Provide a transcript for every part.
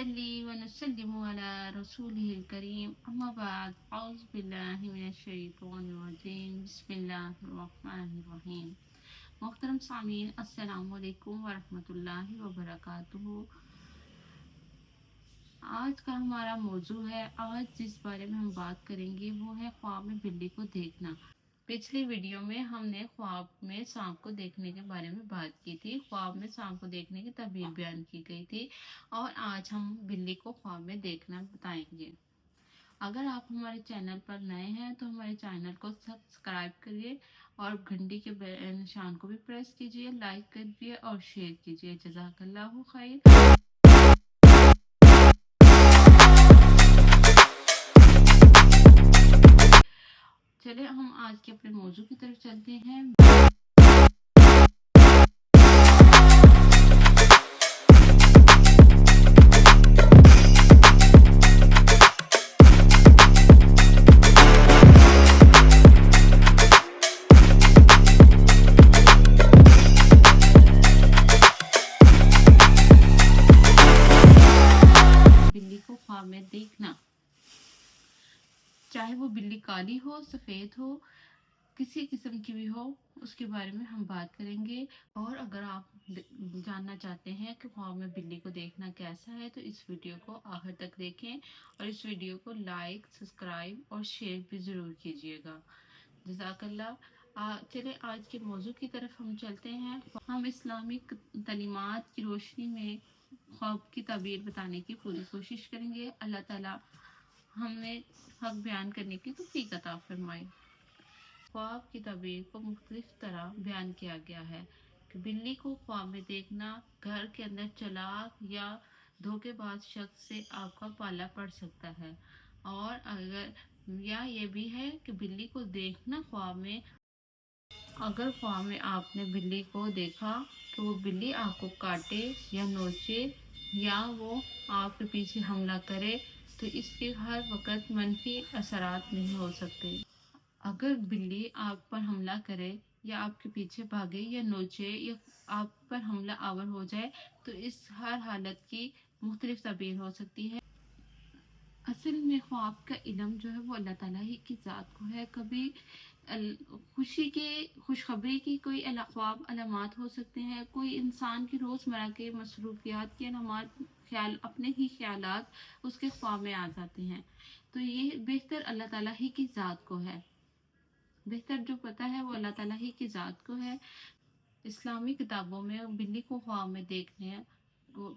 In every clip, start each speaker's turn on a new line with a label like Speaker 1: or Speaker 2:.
Speaker 1: नुसल्ली व नुसल्लिमु अला रसूलिहिल करीम अम्मा बाद औज़ु बिल्लाहि मिनश शैतानिर रजीम बिस्मिल्लाहिर रहमानिर रहीम। मोहतरम सामीन अस्सलामु अलैकुम व रहमतुल्लाहि व बरकातुहू। आज का हमारा मौजू है, आज जिस बारे में हम बात करेंगे वो है ख्वाब में बिल्ली को देखना। पिछली वीडियो में हमने ख्वाब में सांप को देखने के बारे में बात की थी, ख्वाब में सांप को देखने की तबीर बयान की गई थी, और आज हम बिल्ली को ख्वाब में देखना बताएंगे। अगर आप हमारे चैनल पर नए हैं तो हमारे चैनल को सब्सक्राइब करिए और घंटी के निशान को भी प्रेस कीजिए, लाइक करिए और शेयर कीजिए। जज़ाकल्लाहु खैर। चले हम आज के अपने मौजू की तरफ चलते हैं। बिल्ली को ख्वाब में देखना, चाहे वो बिल्ली काली हो, सफ़ेद हो, किसी किस्म की भी हो, उसके बारे में हम बात करेंगे। और अगर आप जानना चाहते हैं कि ख्वाब में बिल्ली को देखना कैसा है तो इस वीडियो को आखिर तक देखें और इस वीडियो को लाइक, सब्सक्राइब और शेयर भी ज़रूर कीजिएगा। जज़ाकल्लाह। चले आज के मौजू की तरफ हम चलते हैं। हम इस्लामिक तालीमात की रोशनी में ख्वाब की ताबीर बताने की पूरी कोशिश करेंगे। अल्लाह ताला हमें हक बयान करने की तौफीक अता फरमाए। ख्वाब की ताबीर को मुख्तलिफ तरह बयान किया गया है कि बिल्ली को ख्वाब में देखना घर के अंदर चालाक या धोखेबाज शख्स से आपका पाला पड़ सकता है, और अगर या ये भी है कि बिल्ली को देखना ख्वाब में, अगर ख्वाब में आपने बिल्ली को देखा कि वो बिल्ली आपको काटे या नोचे या वो आपके पीछे हमला करे तो इसके हर वक्त मनफी असरात नहीं हो सकते। अगर बिल्ली आप पर हमला करे या आपके पीछे भागे या नोचे या आप पर हमला आवर हो जाए तो इस हर हालत की मुख्तलिफ ताबीर हो सकती है। असल में ख्वाब का इल्म जो है वो अल्लाह ताला ही की ज़ात को है। कभी खुशखबरी की कोई ख्वाब अलामात हो सकते हैं, कोई इंसान की रोज़मर्रा के मसरूफियात की अलामात, ख्याल अपने ही ख्यालात उसके ख्वाब में आ जाते हैं। तो ये बेहतर अल्लाह ताला ही की ज़ात को है, बेहतर जो पता है वो अल्लाह ताला ही की ज़ात को है। इस्लामी किताबों में बिल्ली को ख्वाब में देखने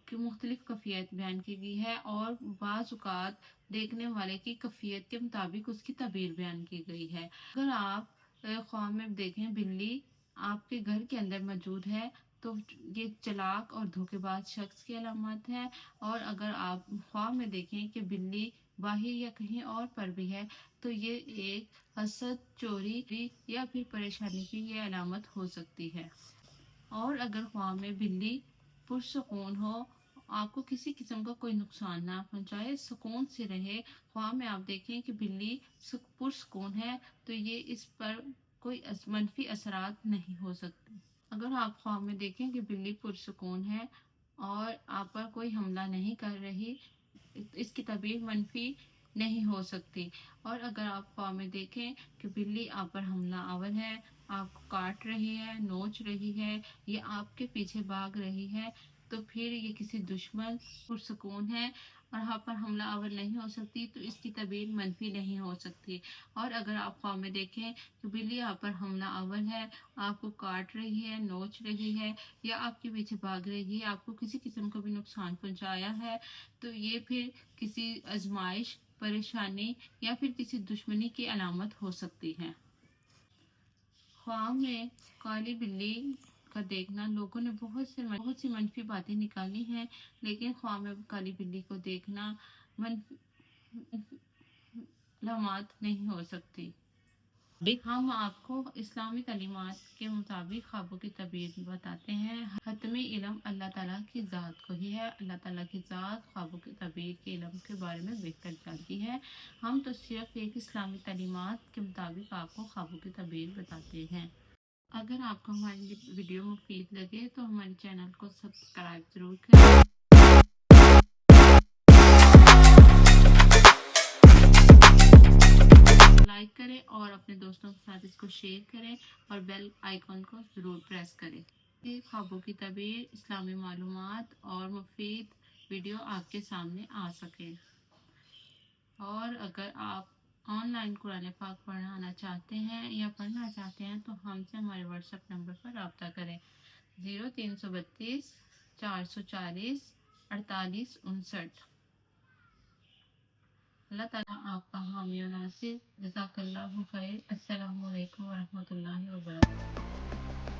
Speaker 1: की मुख्तलिफ कफ़ियत बयान की गई है और बाज़ औक़ात देखने वाले की कफ़ियत के मुताबिक उसकी तबीर बयान की गई है। अगर आप ख्वाब में देखें बिल्ली आपके घर के अंदर मौजूद है तो ये चालाक और धोखेबाज शख्स की अलामत है, और अगर आप ख्वाब में देखें कि बिल्ली बाहर या कहीं और पर भी है तो ये एक हसद, चोरी या फिर परेशानी की ये अलामत हो सकती है। और अगर ख्वाब में बिल्ली पुरसुकून हो, आपको किसी किस्म का कोई नुकसान ना पहुंचाए, सुकून से रहे, ख्वाब में आप देखें कि बिल्ली पुरसुकून है तो ये इस पर कोई मनफी असरात नहीं हो सकते। अगर आप ख्वाब में देखें कि बिल्ली पुरसुकून है और आप पर कोई हमला नहीं कर रही, इसकी तबीर मनफी नहीं हो सकती। और अगर आप ख्वाब में देखें कि बिल्ली आप पर हमला आवर है, आपको काट रही है, नोच रही है या आपके पीछे भाग रही है तो फिर ये किसी दुश्मन पुरसुकून है और आप पर हमला आवर नहीं हो सकती, तो इसकी तबीर मनफी नहीं हो सकती। और अगर आप ख्वाब में देखें कि बिल्ली आप पर हमला आवर है, आपको काट रही है, नोच रही है या आपके पीछे भाग रही है, आपको किसी किस्म का भी नुकसान पहुंचाया है, तो ये फिर किसी आजमाइश, परेशानी या फिर किसी दुश्मनी की अलामत हो सकती है। ख्वाब में काली बिल्ली का देखना, लोगों ने बहुत सी मनफी बातें निकाली हैं, लेकिन ख्वाब में काली बिल्ली को देखना अलामत नहीं हो सकती। हम आपको इस्लामी तालीमात के मुताबिक ख्वाबों की तबीर बताते हैं। हतमी इल्म अल्लाह ताला की ज़ात को ही है, अल्लाह ताला की ज़ात ख्वाबों की तबीर के इल्म के बारे में बेहतर जानती है। हम तो सिर्फ एक इस्लामी तालीमात के मुताबिक आपको ख्वाबों की तबीर बताते हैं। अगर आपको हमारी वीडियो मुफीद लगे तो हमारे चैनल को सब्सक्राइब ज़रूर करें। اپنے دوستوں کے ساتھ اس کو شیئر کریں اور بیل آئیکن کو ضرور پریس کریں کہ خوابوں کی تعبیر، اسلامی معلومات اور مفید ویڈیو آپ کے سامنے آ سکے۔ اور اگر آپ آن لائن قرآن پاک پڑھانا چاہتے ہیں یا پڑھنا چاہتے ہیں تو ہم سے ہمارے واٹس ایپ نمبر پر رابطہ کریں 0332 440 4859۔ اللہ تعالیٰ آپ کا حامی و ناصر۔ جزاک اللہ خیر۔ السلام علیکم ورحمۃ اللہ وبرکاتہ۔